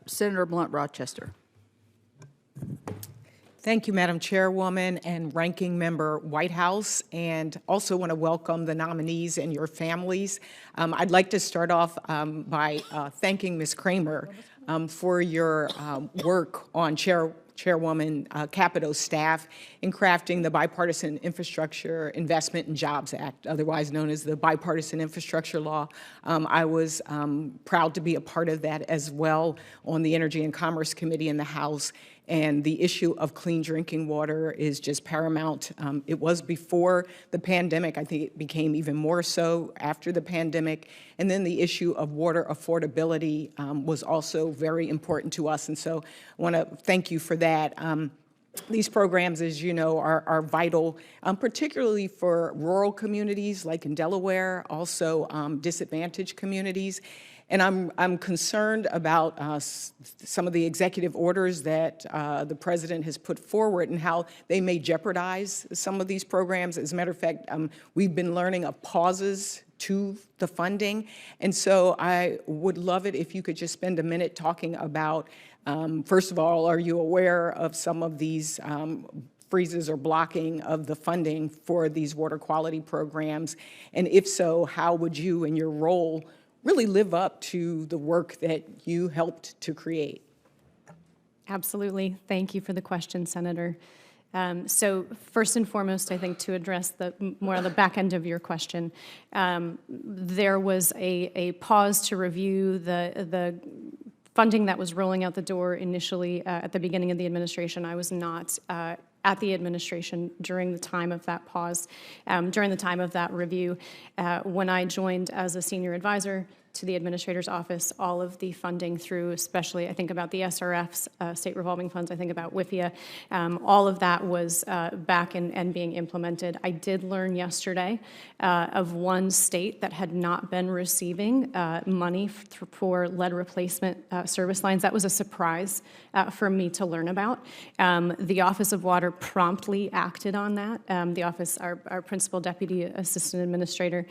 Senator Blunt Rochester. Thank you, Madam Chairwoman and Ranking Member Whitehouse, and also want to welcome the nominees and your families. I'd like to start off by thanking Ms. Kramer for your work on Chairwoman Capito's staff in crafting the Bipartisan Infrastructure Investment and Jobs Act, otherwise known as the Bipartisan Infrastructure Law. I was proud to be a part of that as well on the Energy and Commerce Committee in the House. And the issue of clean drinking water is just paramount. It was before the pandemic. I think it became even more so after the pandemic. And then the issue of water affordability was also very important to us. And so I want to thank you for that. These programs, as you know, are vital, particularly for rural communities like in Delaware, also disadvantaged communities. And I'm concerned about some of the executive orders that the president has put forward and how they may jeopardize some of these programs. As a matter of fact, we've been learning of pauses to the funding. And so I would love it if you could just spend a minute talking about, first of all, are you aware of some of these freezes or blocking of the funding for these water quality programs? And if so, how would you in your role really live up to the work that you helped to create? Absolutely. Thank you for the question, Senator. So first and foremost, I think to address more on the back end of your question, there was a pause to review the funding that was rolling out the door initially at the beginning of the administration. I was not at the administration during the time of that pause, during the time of that review. When I joined as a senior advisor to the administrator's office, all of the funding through, especially I think about the SRFs, state revolving funds, I think about WIFIA, all of that was back and being implemented. I did learn yesterday of one state that had not been receiving money for lead replacement service lines. That was a surprise for me to learn about. The Office of Water promptly acted on that. The office, our principal deputy assistant administrator,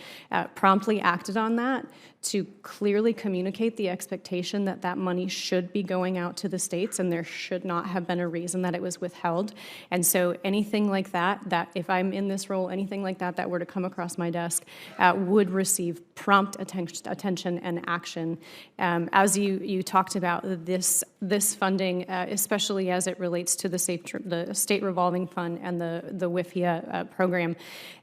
promptly acted on that to clearly communicate the expectation that that money should be going out to the states, and there should not have been a reason that it was withheld. And so anything like that if I'm in this role, anything like that were to come across my desk would receive prompt attention and action. As you talked about this funding, especially as it relates to the state revolving fund and the WIFIA program,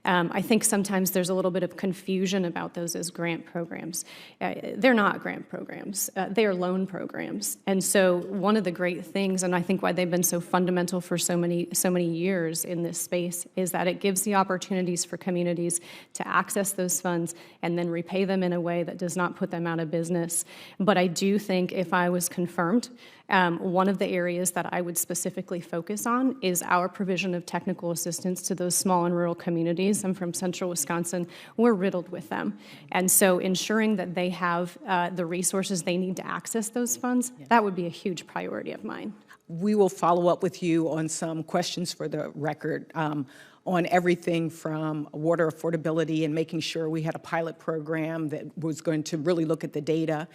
I think sometimes there's a little bit of confusion about those as grant programs. They're not grant programs. They are loan programs. And so one of the great things, and I think why they've been so fundamental for so many years in this space, is that it gives the opportunities for communities to access those funds and then repay them in a way that does not put them out of business. But I do think if I was confirmed, one of the areas that I would specifically focus on is our provision of technical assistance to those small and rural communities. I'm from central Wisconsin. We're riddled with them. And so ensuring that they have the resources they need to access those funds, that would be a huge priority of mine. We will follow up with you on some questions for the record on everything from water affordability and making sure we had a pilot program that was going to really look at the data.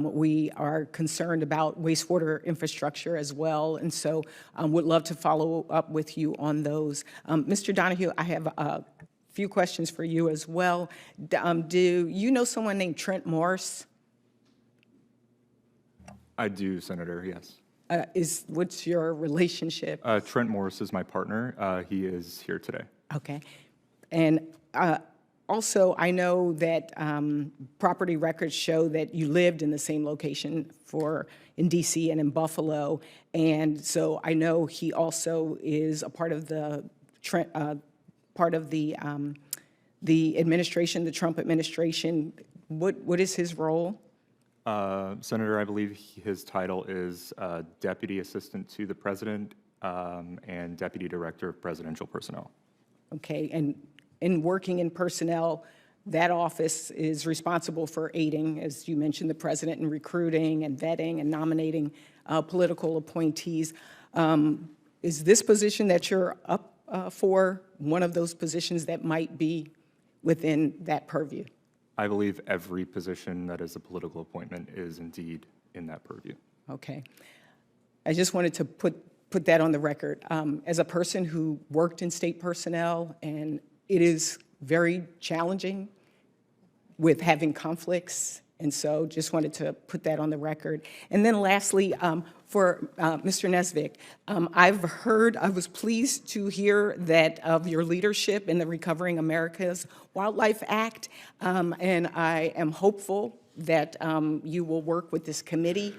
We are concerned about wastewater infrastructure as well, and so would love to follow up with you on those. Mr. Donahue, I have a few questions for you as well. Do you know someone named Trent Morris? I do, Senator, yes. What's your relationship? Trent Morris is my partner. He is here today. Okay. And also, I know that property records show that you lived in the same location in D.C. and in Buffalo. And so I know he also is a part of the administration, the Trump administration. What is his role? Senator, I believe his title is Deputy Assistant to the President and Deputy Director of Presidential Personnel. Okay, and in working in personnel, that office is responsible for aiding, as you mentioned, the President in recruiting and vetting and nominating political appointees. Is this position that you're up for one of those positions that might be within that purview? I believe every position that is a political appointment is indeed in that purview. Okay. I just wanted to put that on the record. As a person who worked in state personnel, and it is very challenging with having conflicts, and so just wanted to put that on the record. And then lastly, for Mr. Nesvik, I was pleased to hear that of your leadership in the Recovering America's Wildlife Act, and I am hopeful that you will work with this committee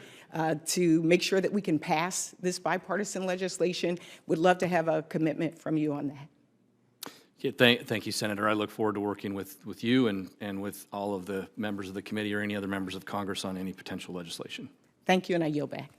to make sure that we can pass this bipartisan legislation. Would love to have a commitment from you on that. Yeah, thank you, Senator. I look forward to working with you and with all of the members of the committee or any other members of Congress on any potential legislation. Thank you, and I yield back.